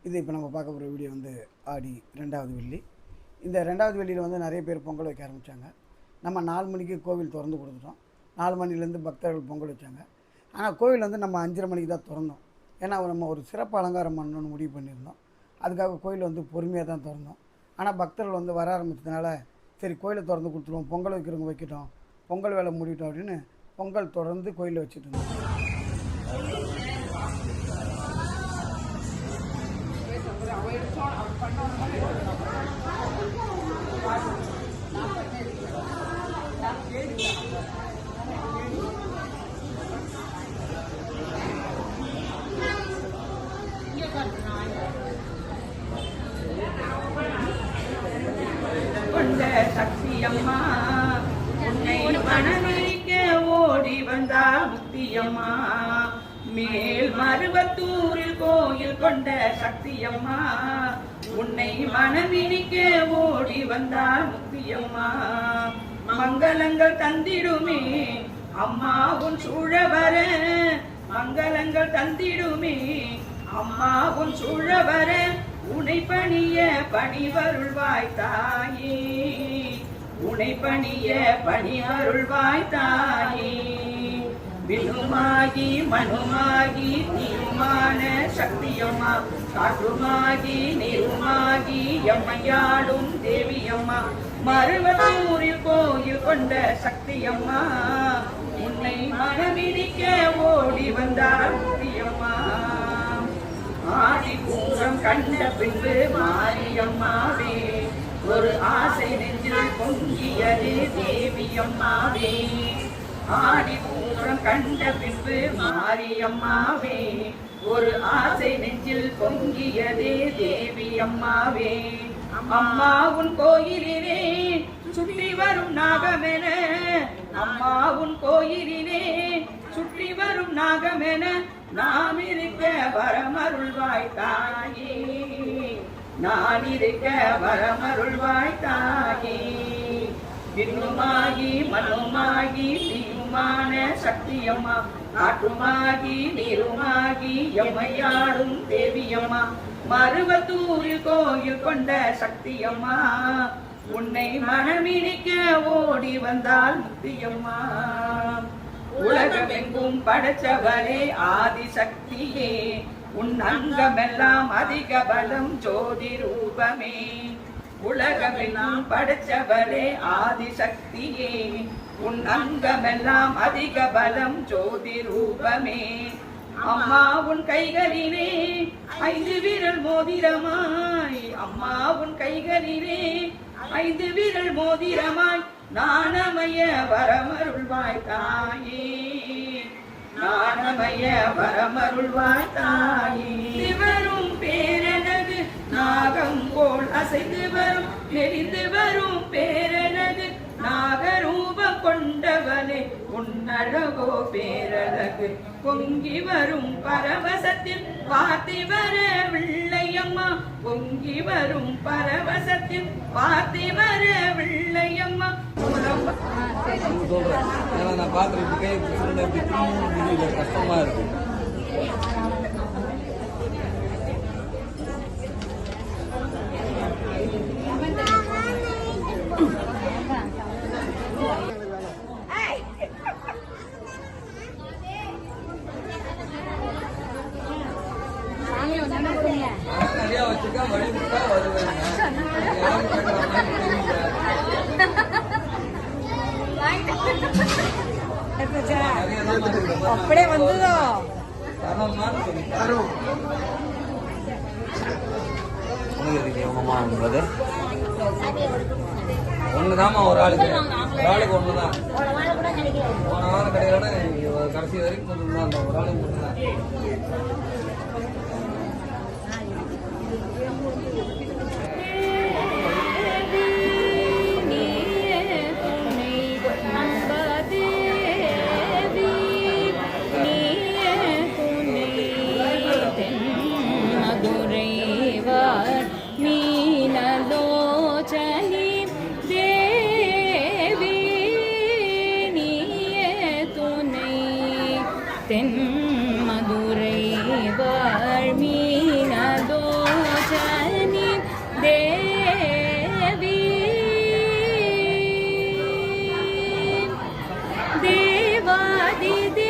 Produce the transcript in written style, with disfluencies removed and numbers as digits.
இது இப்போ நம்ம பார்க்க போகிற வீடியோ வந்து ஆடி 2வது வெள்ளி. இந்த 2வது வெள்ளியில் வந்து நிறைய பேர் பொங்கல் வைக்க ஆரம்பித்தாங்க. நம்ம 4 மணிக்கு கோவில் திறந்து கொடுத்துட்டோம். 4 மணிலேருந்து பக்தர்கள் பொங்கல் வச்சாங்க. ஆனால் கோவில் வந்து நம்ம 5:30 மணிக்கு தான் திறந்தோம். ஏன்னா நம்ம ஒரு சிறப்பு அலங்காரம் பண்ணணும்னு முடிவு பண்ணியிருந்தோம். அதுக்காக கோயில் வந்து பொறுமையாக தான் திறந்தோம். ஆனால் பக்தர்கள் வந்து வர ஆரம்பித்ததுனால சரி கோயிலை திறந்து கொடுத்துருவோம், பொங்கல் வைக்கிறவங்க வைக்கிட்டோம், பொங்கல் வேலை முடிவிட்டோம் அப்படின்னு பொங்கல் தொடர்ந்து கோயிலில் வச்சுட்டு இருந்தோம். சக்தியம்மா உன்னை மனநிற்க ஓடி வந்தா முக்தியம்மா, மேல் மருவத்தூரில் கோயில் கொண்ட சக்தியம்மா உன்னை மனமினிக்க ஓடி வந்தா முக்தியம்மா, மங்களங்கள் தந்திடுமே அம்மா உன் சூழ வர, மங்களங்கள் தந்திடுமே அம்மா உன் சூழ வர, உனை பணிய பணிவருள்வாய் தாயே, உனை பணிய பணிவருள்வாய் தாயே, வினுமாகி மனுமாகி நீருமான சக்தியம்மா, காற்றுமாகி நீருமாகி எம்மையாடும் தேவியம்மா, மருவத்தூரில் கோயில் கொண்ட சக்தியம்மா உன்னை மனமிடிக்க ஓடி வந்தார் முக்தியம்மா, ஆடி பூரம் கண்ட பின்பு மாரியம்மாவே ஒரு ஆசை நெஞ்சில் பொங்கியது தேவியம்மாவே, ஆடி பூரம் கண்ட பின்பு மாரியம்மாவே ஒரு ஆசை நெஞ்சில் பொங்கியதே தேவியம்மாவே, அம்மா உன் கோயிலிலே சுற்றி வரும் நாகமென, அம்மா உன் கோயிலிலே சுற்றி வரும் நாகமென நாம் இருக்க வரமருள்வாய் தாயே, நான் இருக்க வரமருள்வாய் தாயே, விண்ணுமாகி மனுமாகி நீருமான சக்தியம்மா, காற்றுமாகி நீருமாகி எம்மையாடும் தேவியம்மா, மருவத்தூரில் கோயில் கொண்ட சக்தியம்மா உன்னை மனமினிக்க ஓடி வந்தால் முக்தியம்மா, உலகமெங்கும் படைச்சவரே ஆதிசக்தியே உன் அங்கமெல்லாம் அதிக பலம் ஜோதி ரூபமே, உலகமெல்லாம் படைச்சவரே ஆதிசக்தியே உன் அங்கமெல்லாம் அதிக பலம் ஜோதி ரூபமே, அம்மா உன் கைகளிலே 5 விரல் மோதிரமாய், அம்மா உன் கைகளிலே 5 விரல் மோதிரமாய் நாணமய வரமருள்வாய் தாயே, நாணமய வரமருள்வாய் தாயே, வரும் பேரழகு நாகம் போல் அசைந்து வரும் நெறிந்து வரும் பேரழகு நாகரூபம் கொண்டவனே உன்னழகோ பேரழகு, பொங்கி வரும் பரவசத்தில் பார்த்தி வரவில்லையம்மா, பொங்கி வரும் பரவசத்தில் பார்த்தி வரவில்லையம்மா, சொல்றேன். ஏன்னா நான் பாக்குறேன் கஷ்டமா இருக்கு. நிறையா வச்சுக்கா வழிவிட்டா வருவேன். அப்படியே வந்ததோ ஒண்ணுதாமா ஒரு ஆளுக்கு ஒண்ணுதான். போன வாரம் கிடையாது, கடைசி வரைக்கும் கொஞ்சம் தான், அந்த ஒரு ஆளுக்கு ஒண்ணுதான். தென் மதுரை வாழ்மீனதோ அதிதி